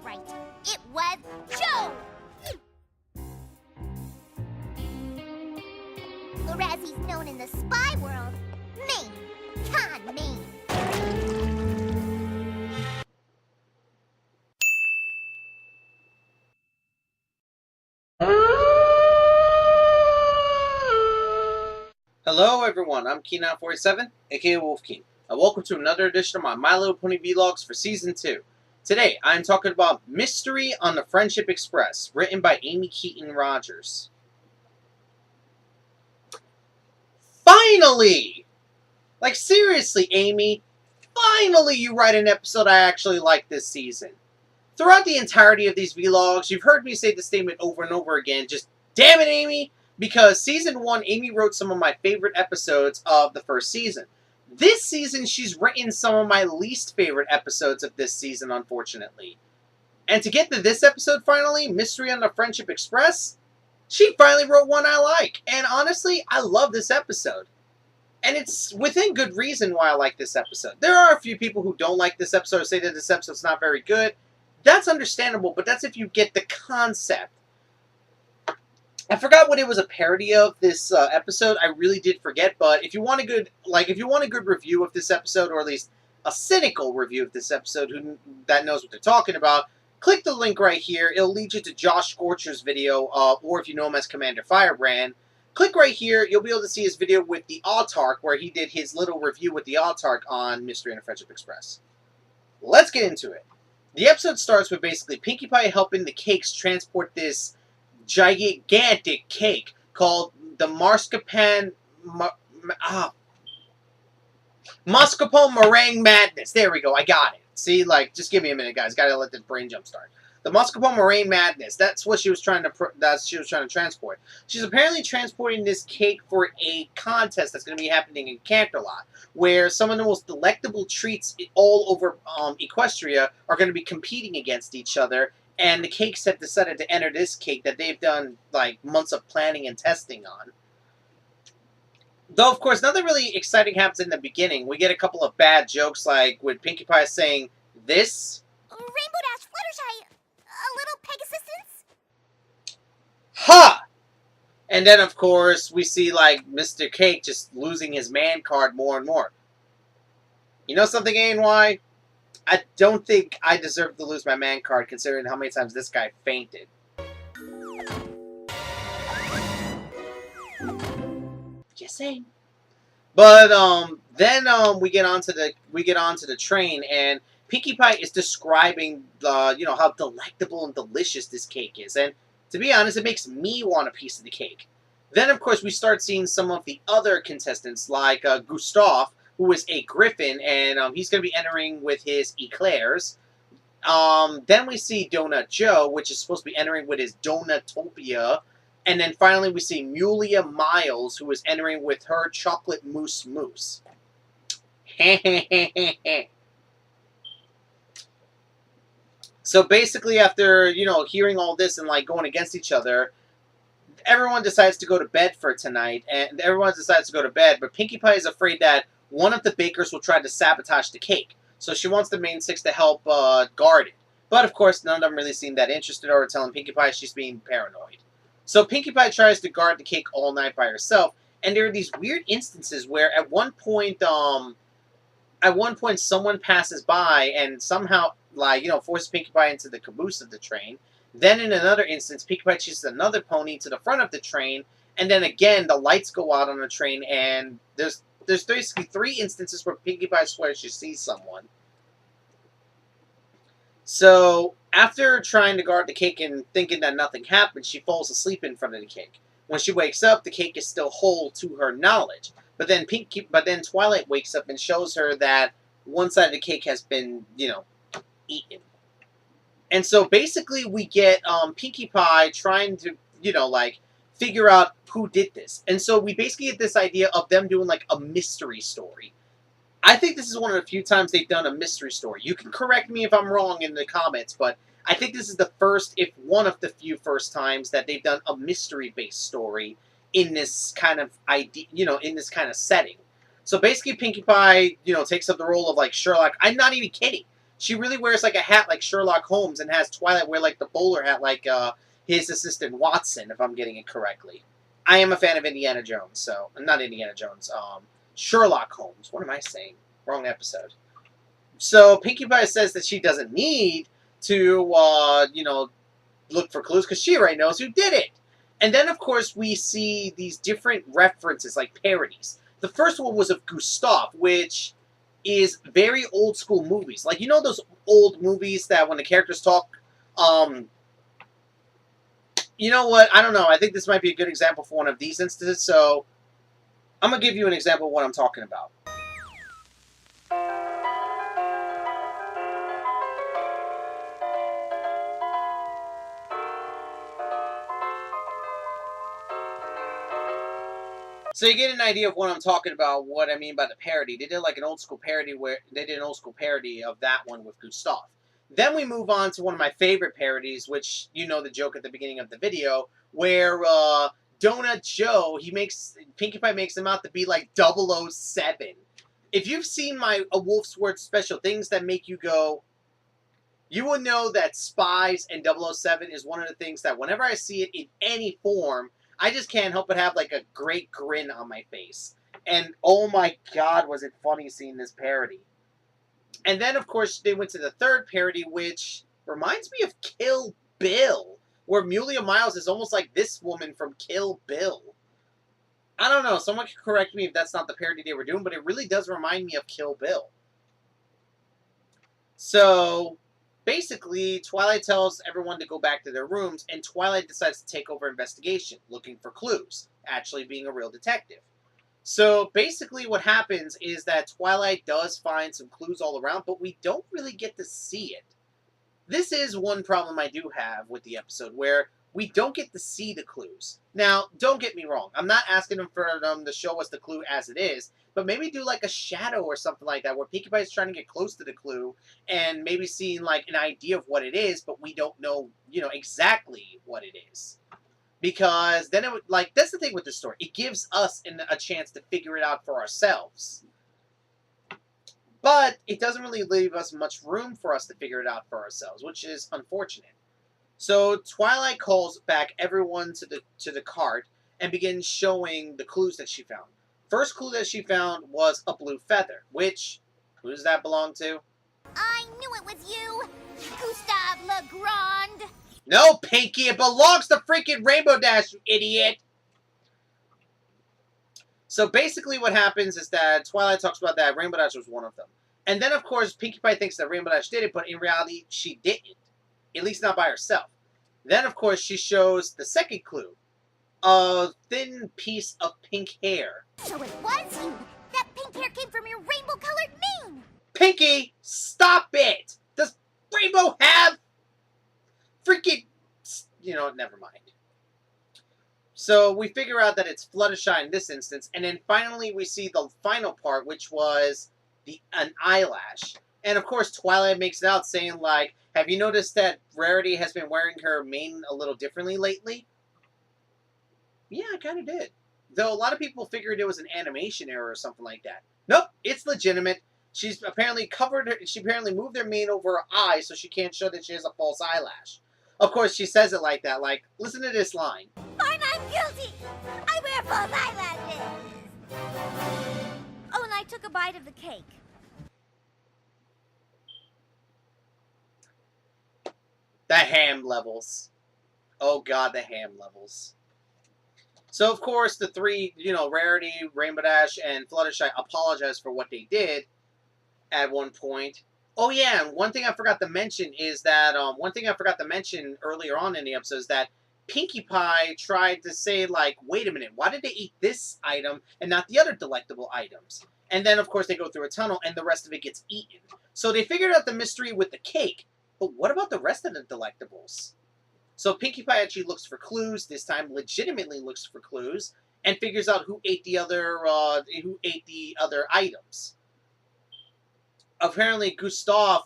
right. It was Joe! Or as he's known in the spy world, Maine. Con Maine. Hello everyone, I'm Keen947, aka Wolfkeen, and welcome to another edition of my My Little Pony Vlogs for Season 2. Today, I'm talking about Mystery on the Friendship Express, written by Amy Keaton Rogers. Finally! Like seriously, Amy, finally you write an episode I actually like this season. Throughout the entirety of these vlogs, you've heard me say the statement over and over again, just damn it, Amy! Because Season 1, Amy wrote some of my favorite episodes of the first season. This season, she's written some of my least favorite episodes of this season, unfortunately. And to get to this episode, finally, Mystery on the Friendship Express, she finally wrote one I like. And honestly, I love this episode. And it's within good reason why I like this episode. There are a few people who don't like this episode or say that this episode's not very good. That's understandable, but that's if you get the concept. I forgot what it was a parody of this episode. I really did forget, but if you want a good, review of this episode, or at least a cynical review of this episode, that knows what they're talking about, click the link right here. It'll lead you to Josh Scorcher's video, or if you know him as Commander Firebrand, click right here. You'll be able to see his video with the Autark, where he did his little review with the Autark on Mystery on the Friendship Express. Let's get into it. The episode starts with basically Pinkie Pie helping the Cakes transport this gigantic cake called the mascarpone meringue madness. There we go. I got it. See, like, just give me a minute, guys. Gotta let this brain jump start. The mascarpone meringue madness. That's what she was trying to transport. She's apparently transporting this cake for a contest that's going to be happening in Canterlot, where some of the most delectable treats all over Equestria are going to be competing against each other. And the Cakes have decided to enter this cake that they've done, like, months of planning and testing on. Though, of course, nothing really exciting happens in the beginning. We get a couple of bad jokes, like with Pinkie Pie saying, this. Rainbow Dash, Fluttershy, a little Pegasus's? Ha! And then, of course, we see, like, Mr. Cake just losing his man card more and more. You know something, A&Y? I don't think I deserve to lose my man card, considering how many times this guy fainted. Just saying. But then we get onto the train, and Pinkie Pie is describing how delectable and delicious this cake is, and to be honest, it makes me want a piece of the cake. Then, of course, we start seeing some of the other contestants, like Gustav, who is a griffin, and he's going to be entering with his eclairs. Then we see Donut Joe, which is supposed to be entering with his Donutopia. And then finally we see Mulia Miles, who is entering with her Chocolate Mousse Mousse. So basically after, hearing all this and, like, going against each other, everyone decides to go to bed for tonight. And everyone decides to go to bed, but Pinkie Pie is afraid that one of the bakers will try to sabotage the cake. So she wants the main six to help guard it. But, of course, none of them really seem that interested or telling Pinkie Pie she's being paranoid. So Pinkie Pie tries to guard the cake all night by herself. And there are these weird instances where at one point someone passes by and somehow, forces Pinkie Pie into the caboose of the train. Then in another instance, Pinkie Pie chases another pony to the front of the train. And then again, the lights go out on the train, and there's basically 3 instances where Pinkie Pie swears she sees someone. So, after trying to guard the cake and thinking that nothing happened, she falls asleep in front of the cake. When she wakes up, the cake is still whole to her knowledge. But then Twilight wakes up and shows her that one side of the cake has been, eaten. And so basically we get Pinkie Pie trying to, figure out who did this. And so we basically get this idea of them doing, like, a mystery story. I think this is one of the few times they've done a mystery story. You can correct me if I'm wrong in the comments, but I think this is the first, if one of the few first times that they've done a mystery-based story in this kind of idea, in this kind of setting. So basically Pinkie Pie, takes up the role of, like, Sherlock. I'm not even kidding. she really wears like a hat like Sherlock Holmes and has Twilight wear like the bowler hat like his assistant Watson, if I'm getting it correctly. I am a fan of Indiana Jones, so not Indiana Jones, Sherlock Holmes. What am I saying? Wrong episode. So Pinkie Pie says that she doesn't need to, look for clues because she already knows who did it. And then, of course, we see these different references, like parodies. The first one was of Gustav, which is very old school movies. Like, you know those old movies that when the characters talk, you know what? I don't know. I think this might be a good example for one of these instances. So I'm going to give you an example of what I'm talking about. So you get an idea of what I'm talking about, what I mean by the parody. They did like an old school parody of that one with Gustav. Then we move on to one of my favorite parodies, which you know the joke at the beginning of the video, where Donut Joe, Pinkie Pie makes him out to be like 007. If you've seen my A Wolf's Word special, things that make you go, you will know that Spies and 007 is one of the things that whenever I see it in any form, I just can't help but have like a great grin on my face. And oh my god, was it funny seeing this parody. And then, of course, they went to the third parody, which reminds me of Kill Bill, where Mulia Miles is almost like this woman from Kill Bill. I don't know, someone can correct me if that's not the parody they were doing, but it really does remind me of Kill Bill. So basically, Twilight tells everyone to go back to their rooms, and Twilight decides to take over investigation, looking for clues, actually being a real detective. So basically what happens is that Twilight does find some clues all around, but we don't really get to see it. This is one problem I do have with the episode, where we don't get to see the clues. Now, don't get me wrong. I'm not asking them for them to show us the clue as it is, but maybe do like a shadow or something like that, where Pinkie Pie is trying to get close to the clue and maybe seeing like an idea of what it is, but we don't know, exactly what it is. Because then it would, that's the thing with this story. It gives us a chance to figure it out for ourselves. But it doesn't really leave us much room for us to figure it out for ourselves, which is unfortunate. So Twilight calls back everyone to the cart and begins showing the clues that she found. First clue that she found was a blue feather, which, who does that belong to? I knew it was you, Gustave Legrand. No, Pinkie, it belongs to freaking Rainbow Dash, you idiot! So basically what happens is that Twilight talks about that Rainbow Dash was one of them. And then, of course, Pinkie Pie thinks that Rainbow Dash did it, but in reality, she didn't. At least not by herself. Then, of course, she shows the second clue. A thin piece of pink hair. So it was you! That pink hair came from your rainbow-colored mane! Pinkie, stop it! Does Rainbow have freaking... never mind. So we figure out that it's Fluttershy in this instance, and then finally we see the final part, which was an eyelash. And of course, Twilight makes it out saying, like, have you noticed that Rarity has been wearing her mane a little differently lately? Yeah, I kind of did. Though a lot of people figured it was an animation error or something like that. Nope, it's legitimate. She apparently moved her mane over her eye so she can't show that she has a false eyelash. Of course, she says it like that, like, listen to this line. Fine, I'm guilty! I wear false eyelashes! Oh, and I took a bite of the cake. The ham levels. Oh god, the ham levels. So, of course, the three, Rarity, Rainbow Dash, and Fluttershy apologize for what they did at one point. Oh, yeah, and one thing I forgot to mention is that, earlier on in the episode is that Pinkie Pie tried to say, like, wait a minute, why did they eat this item and not the other delectable items? And then, of course, they go through a tunnel and the rest of it gets eaten. So they figured out the mystery with the cake, but what about the rest of the delectables? So Pinkie Pie actually looks for clues, this time legitimately looks for clues, and figures out who ate the other items. Apparently Gustav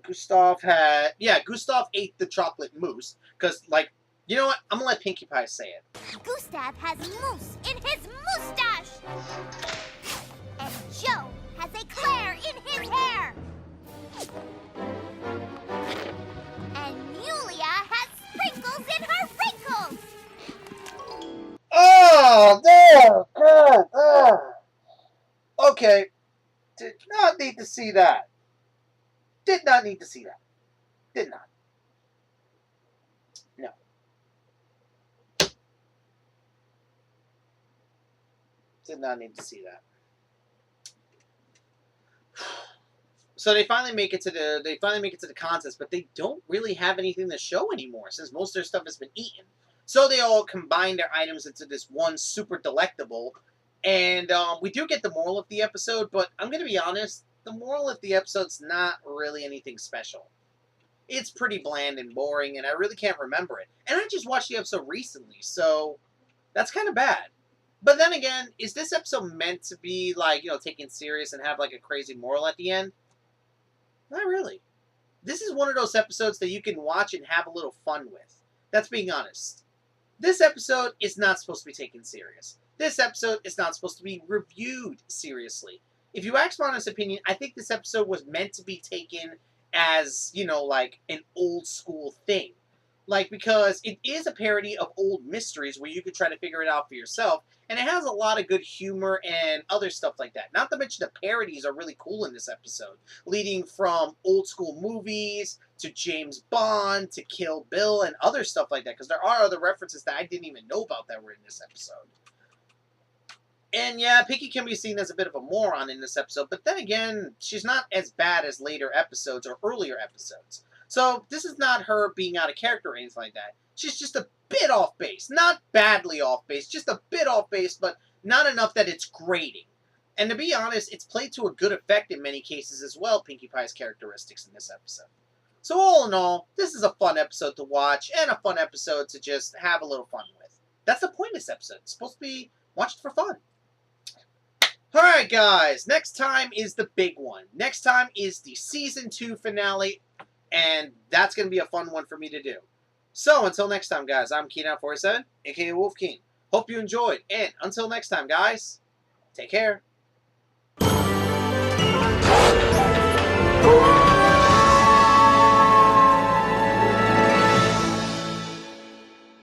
Gustav ate the chocolate mousse, because, like, you know what? I'm gonna let Pinkie Pie say it. Gustav has mousse in his moustache! And Joe has eclair in his hair. And Yulia has sprinkles in her wrinkles. Oh, there, good, there. Okay, did not need to see that. Did not need to see that. Did not. No. Did not need to see that. So they finally make it to the contest, but they don't really have anything to show anymore since most of their stuff has been eaten. So they all combine their items into this one super delectable, and we do get the moral of the episode. But I'm gonna be honest, the moral of the episode's not really anything special. It's pretty bland and boring, and I really can't remember it. And I just watched the episode recently, so that's kind of bad. But then again, is this episode meant to be like, taken serious and have like a crazy moral at the end? Not really. This is one of those episodes that you can watch and have a little fun with. That's being honest. This episode is not supposed to be taken serious. This episode is not supposed to be reviewed seriously. If you ask my honest opinion, I think this episode was meant to be taken as, like an old school thing. Like, because it is a parody of old mysteries where you could try to figure it out for yourself. And it has a lot of good humor and other stuff like that. Not to mention the parodies are really cool in this episode. Leading from old school movies to James Bond to Kill Bill and other stuff like that. Because there are other references that I didn't even know about that were in this episode. And yeah, Pinky can be seen as a bit of a moron in this episode. But then again, she's not as bad as later episodes or earlier episodes. So this is not her being out of character or anything like that. She's just a bit off base. Not badly off base, just a bit off base, but not enough that it's grating. And to be honest, it's played to a good effect in many cases as well, Pinkie Pie's characteristics in this episode. So all in all, this is a fun episode to watch and a fun episode to just have a little fun with. That's the point of this episode. It's supposed to be watched for fun. Alright guys, next time is the big one. Next time is the Season 2 finale, and that's going to be a fun one for me to do. So, until next time, guys, I'm Keen47, aka Wolfkeen. Hope you enjoyed, and until next time, guys, take care.